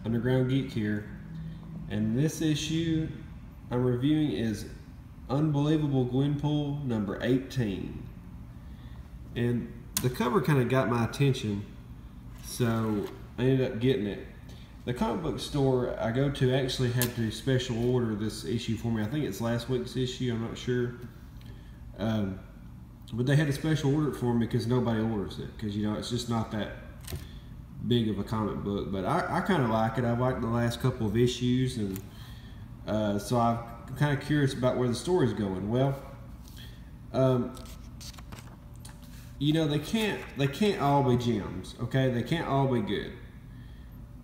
Underground Geek here, and this issue I'm reviewing is Unbelievable Gwenpool number 18. And the cover kind of got my attention, so I ended up getting it. The comic book store I go to actually had to special order this issue for me. I think it's last week's issue, I'm not sure. But they had a special order for me because nobody orders it, because you know it's just not that big of a comic book. But I kind of like it. I've liked the last couple of issues, and so I'm kind of curious about where the story's going. Well, you know, they can't all be gems, okay? They can't all be good.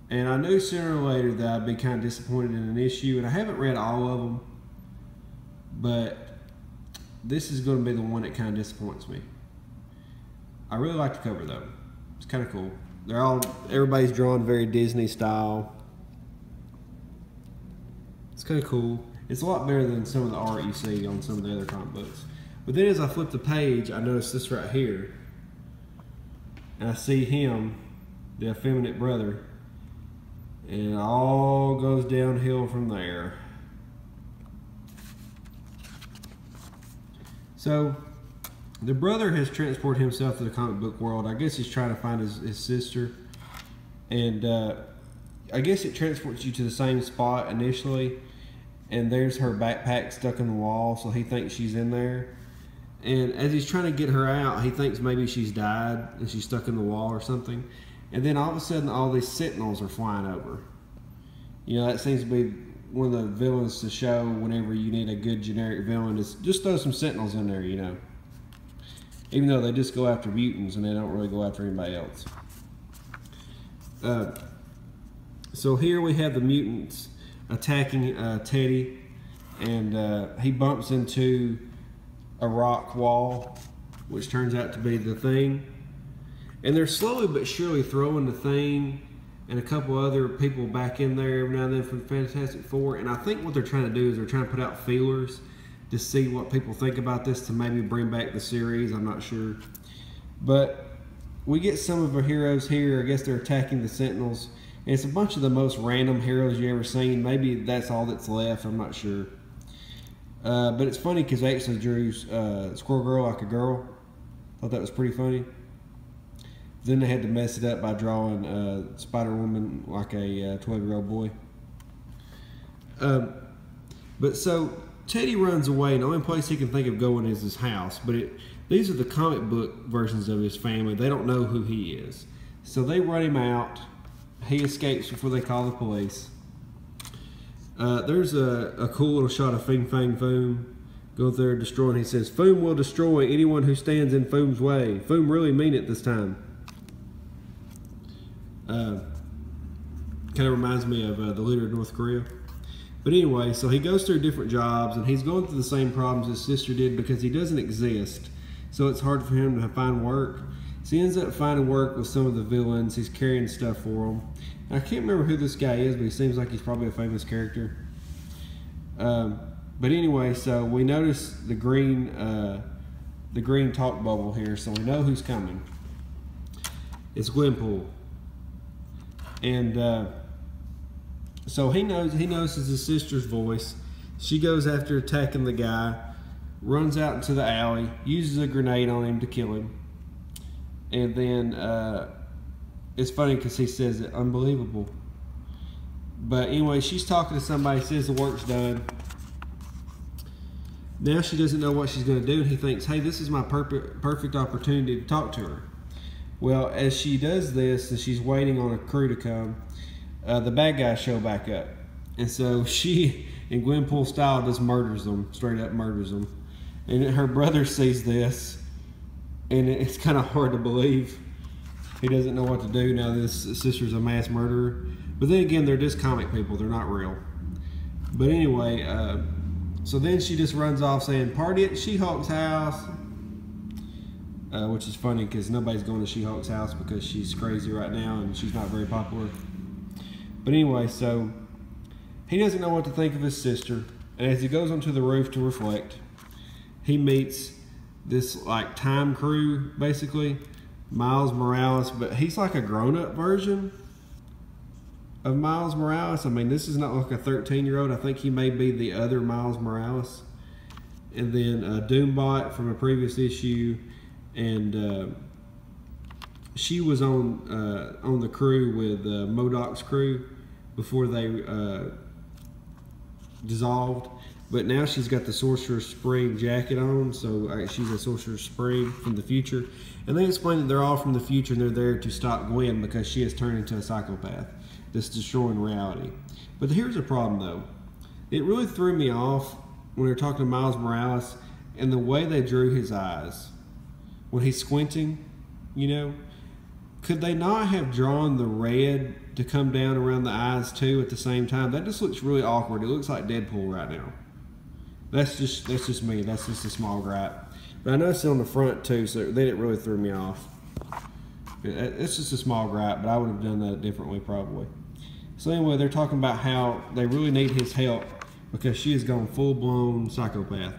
And I knew sooner or later that I'd be kind of disappointed in an issue, and I haven't read all of them, but this is going to be the one that kind of disappoints me. I really like the cover though. It's kind of cool. Everybody's drawn very Disney style. It's kind of cool. It's a lot better than some of the art you see on some of the other comic books. But then as I flip the page, I notice this right here. And I see him, the effeminate brother. And it all goes downhill from there. So, the brother has transported himself to the comic book world. I guess he's trying to find his sister. And I guess it transports you to the same spot initially. And there's her backpack stuck in the wall, so he thinks she's in there. And as he's trying to get her out, he thinks maybe she's died and she's stuck in the wall or something. And then all of a sudden, all these sentinels are flying over. You know, that seems to be one of the villains to show whenever you need a good generic villain, is just throw some sentinels in there, you know. Even though they just go after mutants and they don't really go after anybody else. So here we have the mutants attacking Teddy, and he bumps into a rock wall, which turns out to be the Thing. And they're slowly but surely throwing the Thing and a couple other people back in there every now and then from Fantastic Four. And I think what they're trying to do is they're trying to put out feelers to see what people think about this, to maybe bring back the series. I'm not sure. But we get some of our heroes here. I guess they're attacking the Sentinels. And it's a bunch of the most random heroes you ever seen. Maybe that's all that's left. I'm not sure. But it's funny because they actually drew Squirrel Girl like a girl. Thought that was pretty funny. Then they had to mess it up by drawing Spider-Woman like a 12-year-old boy. But so Teddy runs away, and the only place he can think of going is his house. But these are the comic book versions of his family. They don't know who he is. So they run him out. He escapes before they call the police. There's a cool little shot of Fing Fang Foom go there destroying. He says, "Foom will destroy anyone who stands in Foom's way." Foom really mean it this time. Kind of reminds me of the leader of North Korea. But anyway, so he goes through different jobs, and he's going through the same problems his sister did because he doesn't exist. So it's hard for him to find work. So he ends up finding work with some of the villains. He's carrying stuff for them. And I can't remember who this guy is, but he seems like he's probably a famous character. But anyway, so we notice the green talk bubble here, so we know who's coming. It's Gwenpool. And so he notices his sister's voice. She goes after attacking the guy, runs out into the alley, uses a grenade on him to kill him. And then it's funny because he says it, unbelievable. But anyway, she's talking to somebody, says the work's done. Now she doesn't know what she's going to do, and he thinks, hey, this is my perfect opportunity to talk to her. Well, as she does this, and she's waiting on a crew to come, the bad guys show back up. And so she, in Gwenpool style, just murders them, straight up murders them. And her brother sees this, and it's kind of hard to believe. He doesn't know what to do now that his sister's a mass murderer. But then again, they're just comic people, they're not real. But anyway, so then she just runs off saying, "Party at She-Hulk's house." Which is funny because nobody's going to She-Hulk's house because she's crazy right now and she's not very popular. But anyway, so he doesn't know what to think of his sister. And as he goes onto the roof to reflect, he meets this like time crew, basically, Miles Morales, but he's like a grown-up version. of Miles Morales. I mean, this is not like a 13-year-old. I think he may be the other Miles Morales. And then Doombot from a previous issue, and she was on the crew with MODOK's crew before they dissolved. But now she's got the Sorcerer's Spring jacket on, so she's a Sorcerer's Spring from the future. And they explain that they're all from the future and they're there to stop Gwen because she has turned into a psychopath that's destroying reality. But here's the problem though. It really threw me off when they're talking to Miles Morales and the way they drew his eyes. When he's squinting, you know, could they not have drawn the red to come down around the eyes too at the same time? That just looks really awkward. It looks like Deadpool right now. That's just me. That's just a small gripe. But I noticed it on the front too, so then it really threw me off. It's just a small gripe, but I would have done that a different way probably. So anyway, they're talking about how they really need his help because she has gone full-blown psychopath.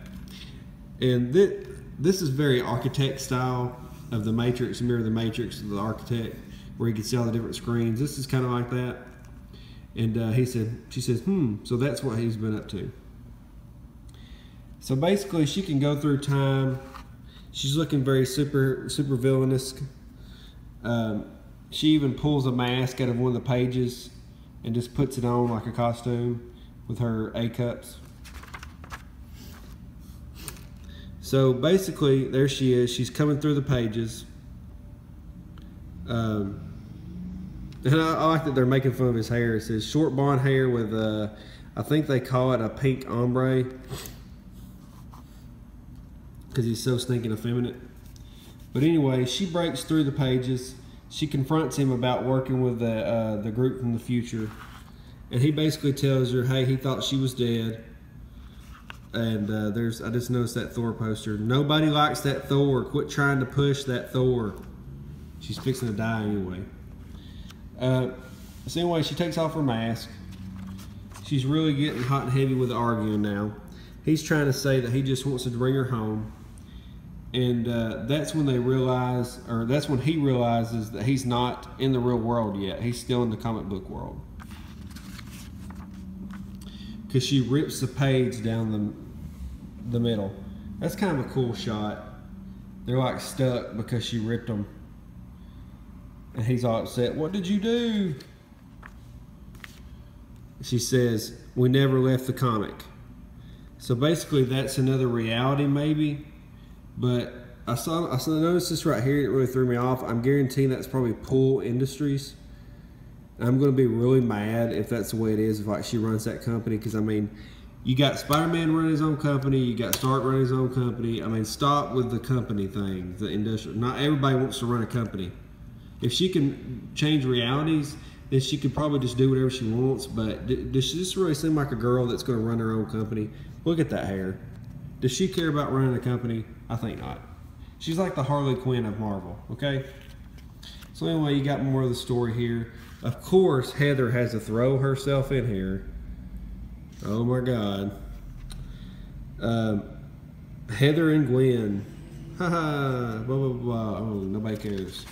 And this is very architect style of the Matrix, Mirror the Matrix of the architect, where you can see all the different screens. This is kind of like that. And she says, so that's what he's been up to. So basically, she can go through time. She's looking very super villainous. She even pulls a mask out of one of the pages and just puts it on like a costume with her A cups. So basically, there she is. She's coming through the pages. And I like that they're making fun of his hair. It says short blonde hair with, I think they call it a pink ombre, because he's so stinking effeminate. But anyway, she breaks through the pages. She confronts him about working with the group from the future. And he basically tells her, hey, he thought she was dead. And I just noticed that Thor poster. Nobody likes that Thor. Quit trying to push that Thor. She's fixing to die anyway. So anyway, she takes off her mask. She's really getting hot and heavy with the arguing now. He's trying to say that he just wants to bring her home. And that's when they realize, or that's when he realizes that he's not in the real world yet. He's still in the comic book world. Because she rips the page down the middle. That's kind of a cool shot. They're like stuck because she ripped them. And he's all upset. What did you do? She says, we never left the comic. So basically that's another reality maybe. But I noticed this right here. It really threw me off. I'm guaranteeing that's probably Pool Industries. I'm going to be really mad if that's the way it is, if like she runs that company. Because I mean, you got Spider-Man running his own company, you got Stark running his own company. I mean, stop with the company thing, the industrial. Not everybody wants to run a company. If she can change realities, then she could probably just do whatever she wants. But does she just really seem like a girl that's going to run her own company? Look at that hair. Does she care about running a company? I think not. She's like the Harley Quinn of Marvel, okay? So anyway, you got more of the story here. Of course, Heather has to throw herself in here. Oh my God. Heather and Gwen. Haha, blah, blah, blah. Oh, nobody cares.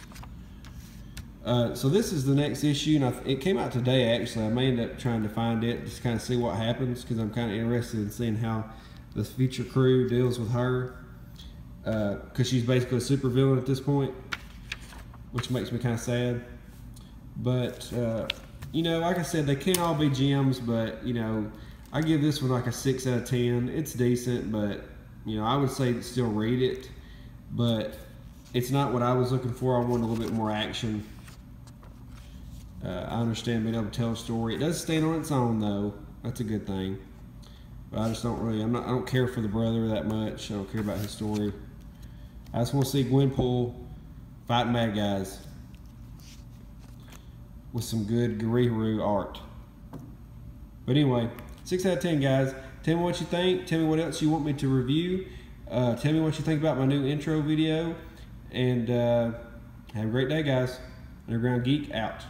So this is the next issue, and it came out today actually. I may end up trying to find it, just kind of see what happens, because I'm kind of interested in seeing how the future crew deals with her. Because she's basically a super villain at this point, which makes me kind of sad. But, you know, like I said, they can't all be gems, but, you know, I give this one like a 6 out of 10. It's decent, but, you know, I would say still read it. But it's not what I was looking for. I wanted a little bit more action. I understand being able to tell a story. It does stand on its own, though. That's a good thing. But I just don't really, I don't care for the brother that much. I don't care about his story. I just want to see Gwenpool fighting bad guys with some good Gariharu art. But anyway, 6 out of 10, guys. Tell me what you think. Tell me what else you want me to review. Tell me what you think about my new intro video. And have a great day, guys. Underground Geek out.